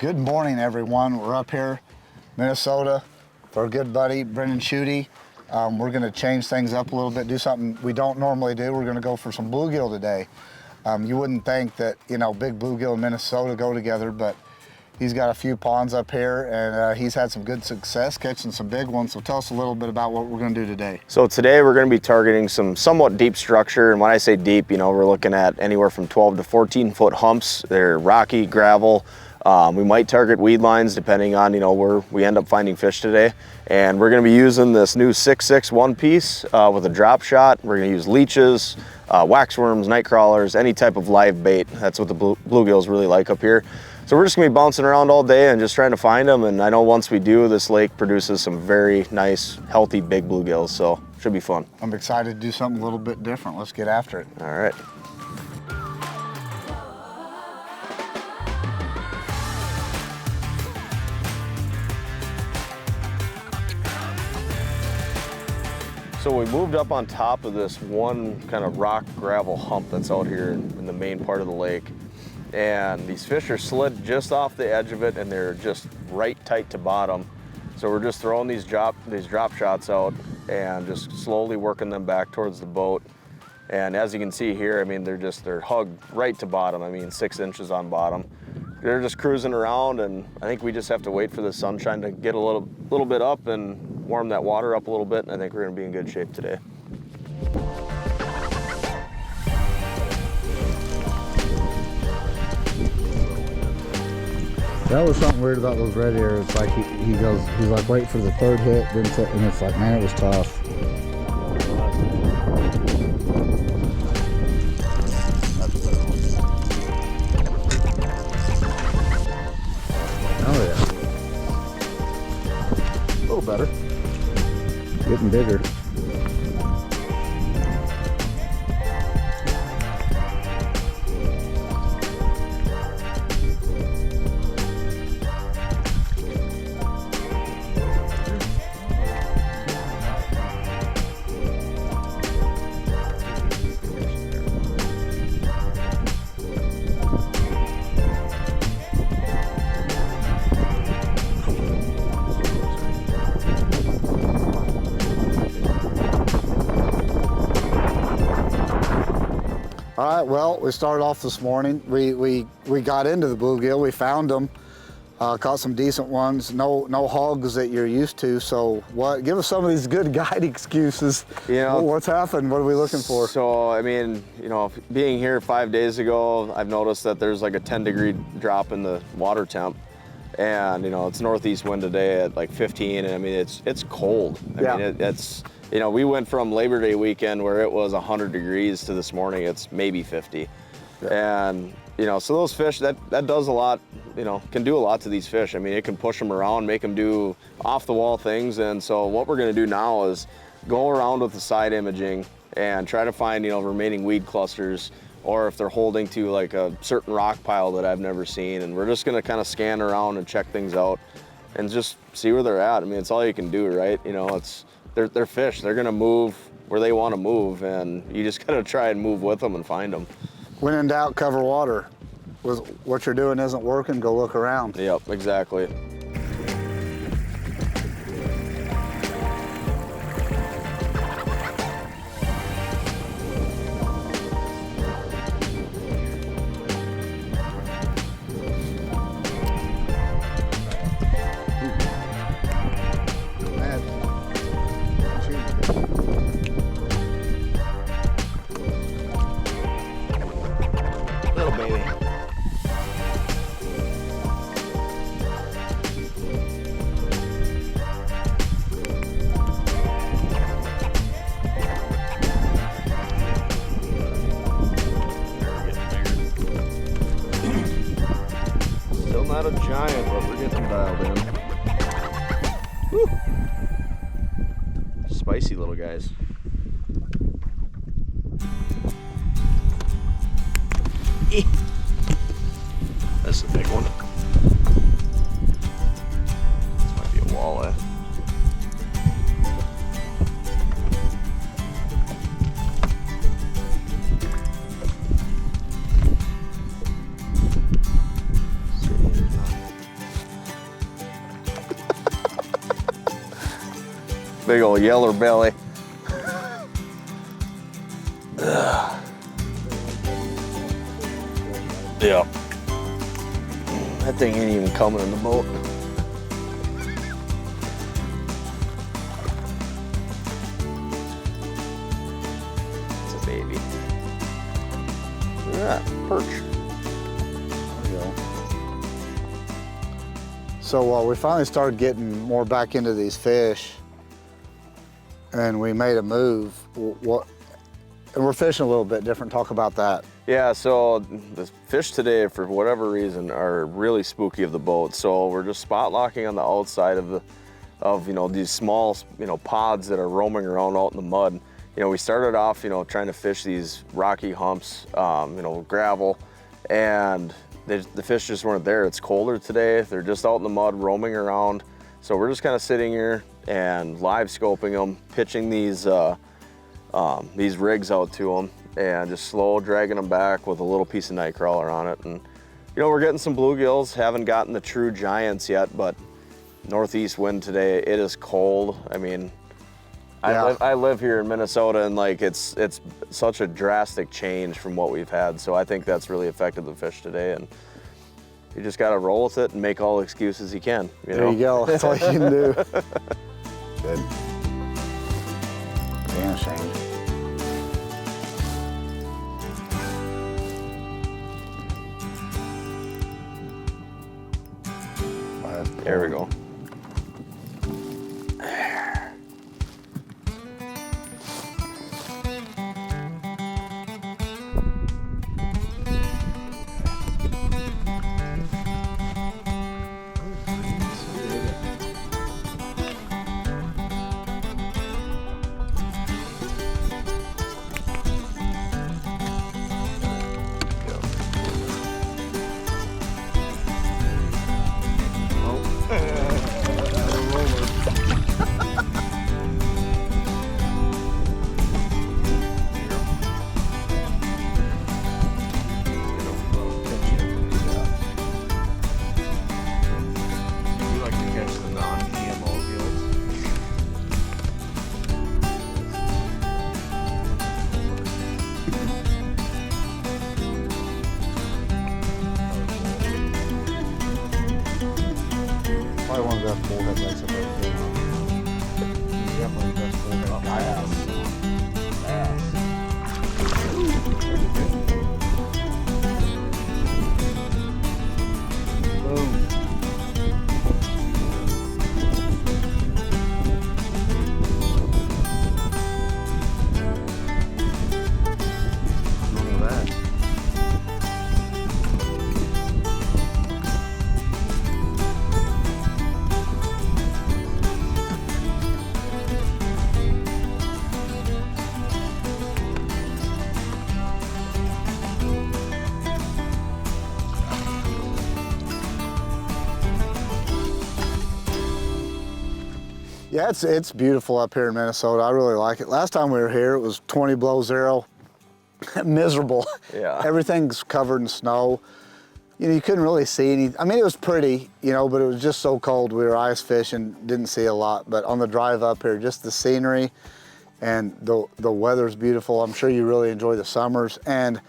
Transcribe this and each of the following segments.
Good morning, everyone. We're up here, Minnesota, for our good buddy, Brennan. We're gonna change things up a little bit, do something we don't normally do. We're gonna go for some bluegill today. You wouldn't think that, big bluegill and Minnesota go together, but he's got a few ponds up here, and he's had some good success catching some big ones. So tell us a little bit about what we're gonna do today. So today we're gonna be targeting some somewhat deep structure. And when I say deep, we're looking at anywhere from 12 to 14 foot humps. They're rocky, gravel. We might target weed lines depending on, where we end up finding fish today. And we're gonna be using this new 6.6 one piece with a drop shot. We're gonna use leeches, waxworms, night crawlers, any type of live bait. That's what the bluegills really like up here. So we're just gonna be bouncing around all day and just trying to find them. And I know once we do, this lake produces some very nice, healthy, big bluegills. So it should be fun. I'm excited to do something a little bit different. Let's get after it. All right. So we moved up on top of this one kind of rock gravel hump that's out here in the main part of the lake. And these fish are slid just off the edge of it, and they're just right tight to bottom. So we're just throwing these drop shots out and just slowly working them back towards the boat. And as you can see here, they're hugged right to bottom. 6 inches on bottom. They're just cruising around, and I think we just have to wait for the sunshine to get a little bit up and warm that water up a little bit, and I think we're gonna be in good shape today. That was something weird about those red ears. It's like he's like wait for the third hit, and it's like, man, it was tough. Oh yeah, a little better, getting bigger. All right, well, we started off this morning. We got into the bluegill, we found them, caught some decent ones, no hogs that you're used to. So give us some of these good guide excuses. What's happened? What are we looking for? So, being here 5 days ago, I've noticed that there's like a 10-degree drop in the water temp. And, it's northeast wind today at like 15, and it's cold. We went from Labor Day weekend where it was 100 degrees to this morning, it's maybe 50. Yeah. And, so those fish, that does a lot, can do a lot to these fish. It can push them around, make them do off the wall things. And so what we're gonna do now is go around with the side imaging and try to find, remaining weed clusters, or if they're holding to like a certain rock pile that I've never seen. And we're just gonna kind of scan around and check things out and just see where they're at. It's all you can do, right? They're fish, they're gonna move where they wanna move, and you just gotta try and move with them and find them. When in doubt, cover water. What you're doing isn't working, go look around. Yep, exactly. Little baby. Still not a giant, but we're getting dialed in. Woo. Spicy little guys. That's a big one. This might be a walleye. Big old yeller belly. Yeah. That thing ain't even coming in the boat. It's a baby. Look at that perch. There you go. So we finally started getting more back into these fish, and we made a move. And we're fishing a little bit different. Talk about that. Yeah, so the fish today, for whatever reason, are really spooky of the boat. So we're just spot locking on the outside of these small pods that are roaming around out in the mud. We started off trying to fish these rocky humps, gravel, and the fish just weren't there. It's colder today. They're just out in the mud roaming around. So we're just kind of sitting here and live scoping them, pitching these rigs out to them, and just slow dragging them back with a little piece of night crawler on it. And we're getting some bluegills. Haven't gotten the true giants yet, but northeast wind today. It is cold. I mean, yeah. I live here in Minnesota, and it's such a drastic change from what we've had. So I think that's really affected the fish today, and you just got to roll with it and make all the excuses you can. There you go. That's all you can do. Good. Damn shame. There we go. Probably one of the best bullhead legs I've ever been on. Definitely the best bullhead bass. Boom. Look at that. Yeah, it's beautiful up here in Minnesota. I really like it. Last time we were here, it was 20 below zero, miserable. Yeah. Everything's covered in snow. You couldn't really see any. I mean, it was pretty, but it was just so cold. We were ice fishing, didn't see a lot. But on the drive up here, just the scenery and the weather's beautiful. I'm sure you really enjoy the summers. And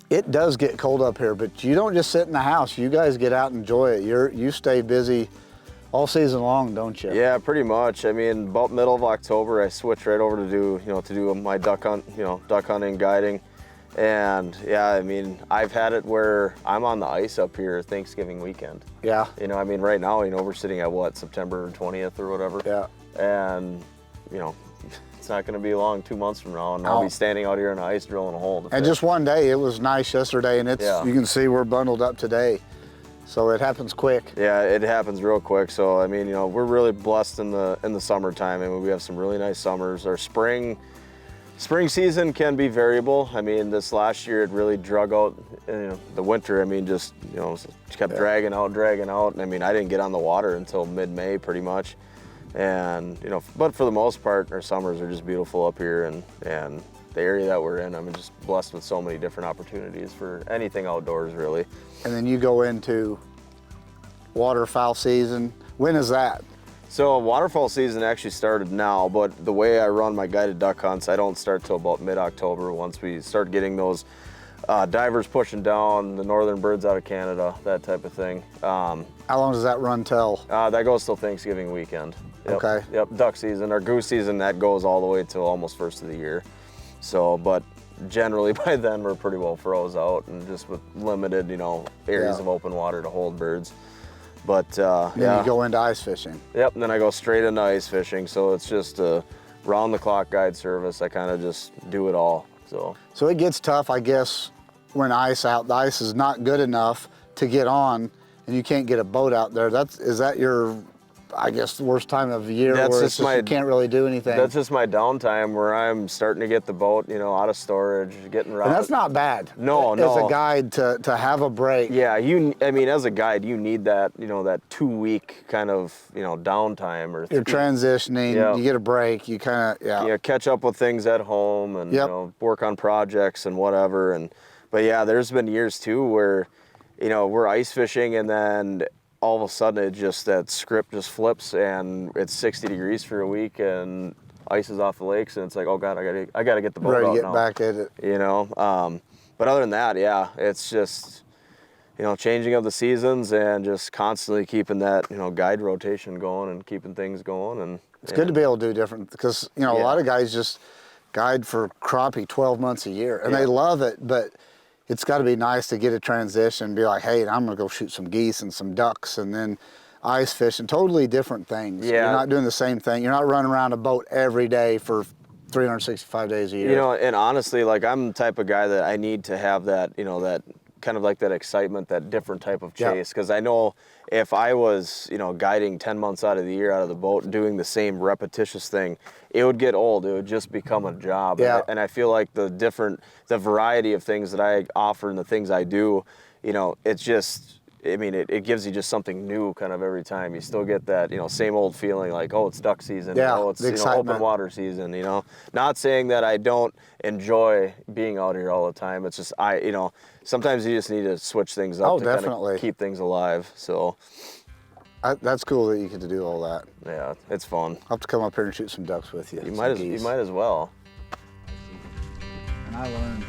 it does get cold up here, but you don't just sit in the house. You guys get out and enjoy it. You stay busy all season long, don't you? Yeah, pretty much. I mean, about middle of October, I switched right over to do my duck hunt, duck hunting, guiding. And yeah, I mean, I've had it where I'm on the ice up here Thanksgiving weekend. Yeah. I mean, right now, we're sitting at what, September 20th or whatever. Yeah. And, it's not going to be long, 2 months from now, and I'll be standing out here on the ice drilling a hole. And just one day, it was nice yesterday, and you can see we're bundled up today. So it happens quick. Yeah, it happens real quick. So I mean, we're really blessed in the summertime. I mean, we have some really nice summers. Our spring season can be variable. I mean, this last year it really drug out. The winter, I mean, just kept dragging out. And I mean, I didn't get on the water until mid-May, pretty much. And but for the most part, our summers are just beautiful up here, and the area that we're in, I'm just blessed with so many different opportunities for anything outdoors, really. And then you go into waterfowl season. When is that? So waterfowl season actually started now, but the way I run my guided duck hunts, I don't start till about mid-October once we start getting those divers pushing down, the northern birds out of Canada, that type of thing. How long does that run till? That goes till Thanksgiving weekend. Yep. Okay. Yep, duck season. Our goose season, that goes all the way till almost first of the year. So, but generally by then we're pretty well froze out and just with limited, areas of open water to hold birds. But Then yeah. you go into ice fishing. Yep, and then I go straight into ice fishing. So it's just a round-the-clock guide service. I kind of just do it all. So it gets tough, I guess, when ice out. The ice is not good enough to get on, and you can't get a boat out there. Is that your, I guess, the worst time of the year where you can't really do anything? That's just my downtime where I'm starting to get the boat, out of storage, getting around. And that's not bad. No. As a guide to have a break. Yeah, as a guide, you need that, that 2-week kind of, downtime or. You're transitioning, you get a break, you kind of, Yeah, catch up with things at home and, work on projects and whatever. But yeah, there's been years too where, we're ice fishing and then all of a sudden that script just flips and it's 60 degrees for a week and ice is off the lakes and it's like, oh God, I gotta get the boat out now. Back at it. But other than that, yeah, it's just, changing of the seasons and just constantly keeping that, guide rotation going and keeping things going. And it's good to be able to do different because, a lot of guys just guide for crappie 12 months a year and they love it, but it's got to be nice to get a transition, be like, hey, I'm gonna go shoot some geese and some ducks and then ice fishing, totally different things. Yeah. You're not doing the same thing. You're not running around a boat every day for 365 days a year. And honestly, like I'm the type of guy that I need to have that, that kind of like that excitement, that different type of chase. Because I know if I was, guiding 10 months out of the year out of the boat, doing the same repetitious thing, it would get old. It would just become a job. Yeah. And I feel like the variety of things that I offer and the things I do, it's just, it gives you just something new kind of every time. You still get that, same old feeling like, oh, it's duck season. It's open water season, Not saying that I don't enjoy being out here all the time. It's just, sometimes you just need to switch things up to kind of keep things alive. So that's cool that you get to do all that. Yeah, it's fun. I'll have to come up here and shoot some ducks with you. You might as well. And I learned.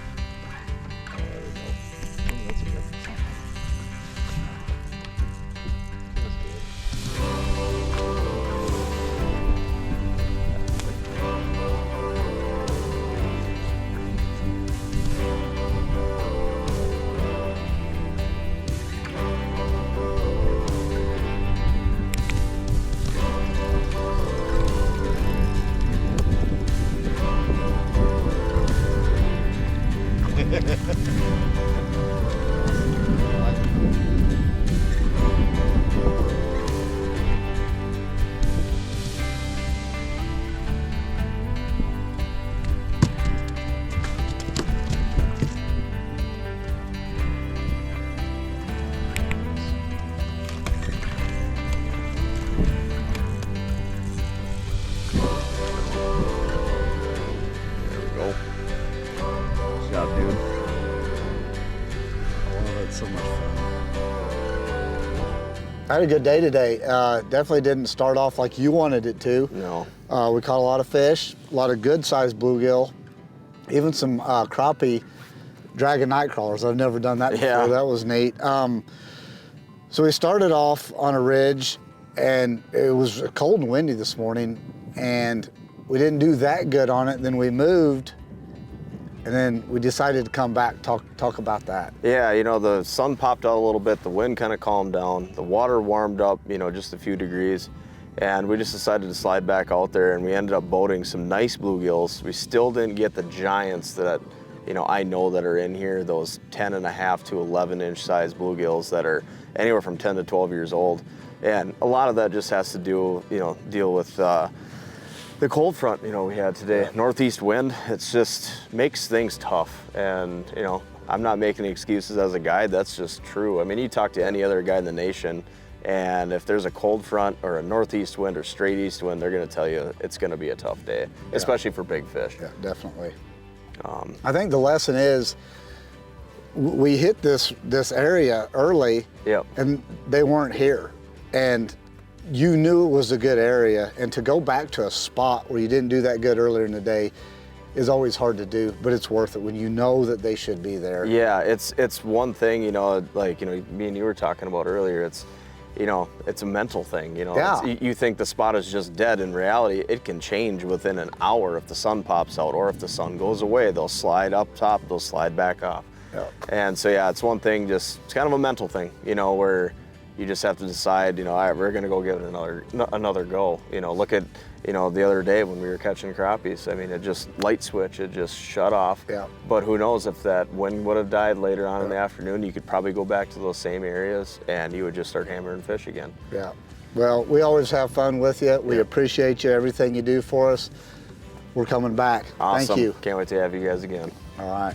I had a good day today. Definitely didn't start off like you wanted it to. No. We caught a lot of fish, a lot of good sized bluegill, even some crappie dragon night crawlers. I've never done that before. Yeah. That was neat. So we started off on a ridge and it was cold and windy this morning and we didn't do that good on it. Then we moved and then we decided to come back, talk about that. Yeah, the sun popped out a little bit, the wind kind of calmed down, the water warmed up, just a few degrees, and we just decided to slide back out there and we ended up boating some nice bluegills. We still didn't get the giants that, I know that are in here, those 10.5 to 11 inch size bluegills that are anywhere from 10 to 12 years old. And a lot of that just has to do, deal with the cold front, we had today. Northeast wind, it's just makes things tough. And, I'm not making excuses as a guide, that's just true. You talk to any other guy in the nation, and if there's a cold front or a northeast wind or straight east wind, they're gonna tell you it's gonna be a tough day, especially for big fish. Yeah, definitely. I think the lesson is, we hit this area early, Yep. and they weren't here. And you knew it was a good area, and to go back to a spot where you didn't do that good earlier in the day is always hard to do, but it's worth it when you know that they should be there. Yeah, it's one thing, you know, like, you know, me and you were talking about earlier, it's, you know, it's a mental thing, you know. Yeah. You think the spot is just dead. In reality, it can change within an hour if the sun pops out, or if the sun goes away, they'll slide up top, they'll slide back off. Yeah. And so, yeah, it's one thing, just, it's kind of a mental thing, you know, where you just have to decide, you know, all right, we're gonna go give it another go. You know, look at, you know, the other day when we were catching crappies, I mean, it just, light switch, it just shut off. Yeah. But who knows, if that wind would have died later on in the afternoon, you could probably go back to those same areas and you would just start hammering fish again. Yeah. Well, we always have fun with you. We appreciate you, everything you do for us. We're coming back. Awesome. Thank you. Can't wait to have you guys again. All right.